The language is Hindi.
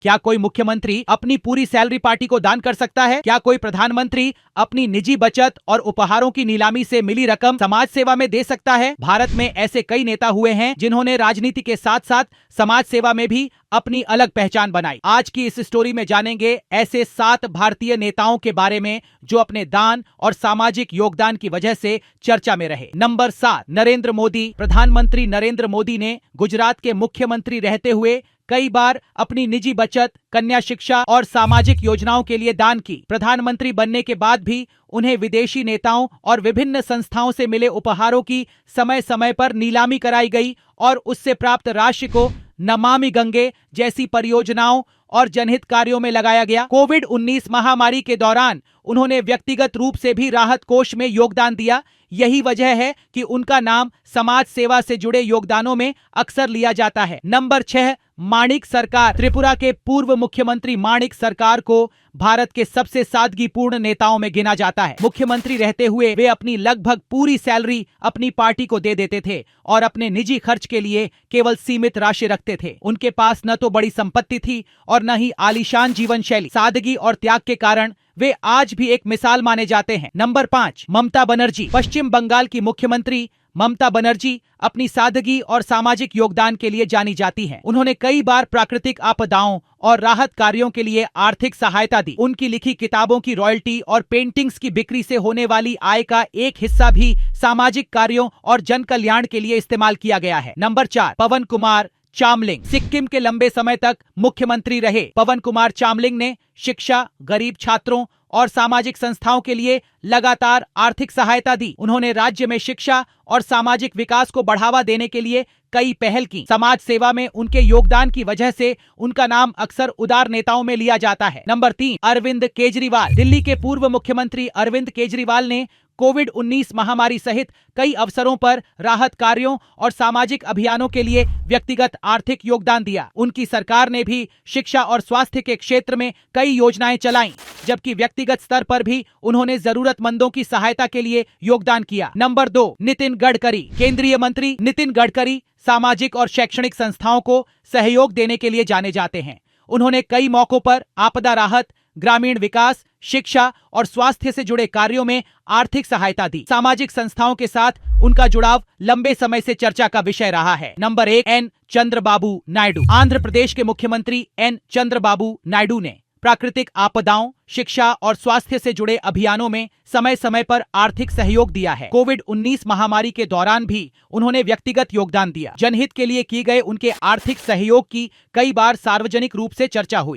क्या कोई मुख्यमंत्री अपनी पूरी सैलरी पार्टी को दान कर सकता है? क्या कोई प्रधानमंत्री अपनी निजी बचत और उपहारों की नीलामी से मिली रकम समाज सेवा में दे सकता है? भारत में ऐसे कई नेता हुए हैं जिन्होंने राजनीति के साथ साथ समाज सेवा में भी अपनी अलग पहचान बनाई। आज की इस स्टोरी में जानेंगे ऐसे 7 भारतीय नेताओं के बारे में जो अपने दान और सामाजिक योगदान की वजह से चर्चा में रहे। नंबर 7, नरेंद्र मोदी। प्रधानमंत्री नरेंद्र मोदी ने गुजरात के मुख्यमंत्री रहते हुए कई बार अपनी निजी बचत, कन्या शिक्षा और सामाजिक योजनाओं के लिए दान की। प्रधानमंत्री बनने के बाद भी उन्हें विदेशी नेताओं और विभिन्न संस्थाओं से मिले उपहारों की समय समय पर नीलामी कराई गई और उससे प्राप्त राशि को नमामि गंगे जैसी परियोजनाओं और जनहित कार्यों में लगाया गया। कोविड-19 महामारी के दौरान उन्होंने व्यक्तिगत रूप से भी राहत कोष में योगदान दिया। यही वजह है कि उनका नाम समाज सेवा से जुड़े योगदानों में अक्सर लिया जाता है। नंबर 6, माणिक सरकार। त्रिपुरा के पूर्व मुख्यमंत्री माणिक सरकार को भारत के सबसे सादगीपूर्ण नेताओं में गिना जाता है। मुख्यमंत्री रहते हुए वे अपनी लगभग पूरी सैलरी अपनी पार्टी को दे देते थे और अपने निजी खर्च के लिए केवल सीमित राशि रखते थे। उनके पास न तो बड़ी संपत्ति थी और न ही आलीशान जीवन शैली। सादगी और त्याग के कारण वे आज भी एक मिसाल माने जाते हैं। नंबर 5, ममता बनर्जी। पश्चिम बंगाल की मुख्यमंत्री ममता बनर्जी अपनी सादगी और सामाजिक योगदान के लिए जानी जाती हैं। उन्होंने कई बार प्राकृतिक आपदाओं और राहत कार्यों के लिए आर्थिक सहायता दी। उनकी लिखी किताबों की रॉयल्टी और पेंटिंग्स की बिक्री से होने वाली आय का एक हिस्सा भी सामाजिक कार्यों और जन कल्याण के लिए इस्तेमाल किया गया है। नंबर 4, पवन कुमार चामलिंग। सिक्किम के लंबे समय तक मुख्यमंत्री रहे पवन कुमार चामलिंग ने शिक्षा, गरीब छात्रों और सामाजिक संस्थाओं के लिए लगातार आर्थिक सहायता दी। उन्होंने राज्य में शिक्षा और सामाजिक विकास को बढ़ावा देने के लिए कई पहल की। समाज सेवा में उनके योगदान की वजह से उनका नाम अक्सर उदार नेताओं में लिया जाता है। नंबर 3, अरविंद केजरीवाल। दिल्ली के पूर्व मुख्यमंत्री अरविंद केजरीवाल ने कोविड-19 महामारी सहित कई अवसरों पर राहत कार्यों और सामाजिक अभियानों के लिए व्यक्तिगत आर्थिक योगदान दिया। उनकी सरकार ने भी शिक्षा और स्वास्थ्य के क्षेत्र में कई योजनाएं चलाईं, जबकि व्यक्तिगत स्तर पर भी उन्होंने जरूरतमंदों की सहायता के लिए योगदान किया। नंबर 2, नितिन गडकरी। केंद्रीय मंत्री नितिन गडकरी सामाजिक और शैक्षणिक संस्थाओं को सहयोग देने के लिए जाने जाते हैं। उन्होंने कई मौकों पर आपदा राहत, ग्रामीण विकास, शिक्षा और स्वास्थ्य से जुड़े कार्यों में आर्थिक सहायता दी। सामाजिक संस्थाओं के साथ उनका जुड़ाव लंबे समय से चर्चा का विषय रहा है। Number 1, N Chandrababu Naidu. आंध्र प्रदेश के मुख्यमंत्री एन चंद्रबाबू नायडू ने प्राकृतिक आपदाओं, शिक्षा और स्वास्थ्य से जुड़े अभियानों में समय समय पर आर्थिक सहयोग दिया है। कोविड-19 महामारी के दौरान भी उन्होंने व्यक्तिगत योगदान दिया। जनहित के लिए किए गए उनके आर्थिक सहयोग की कई बार सार्वजनिक रूप से चर्चा हुई।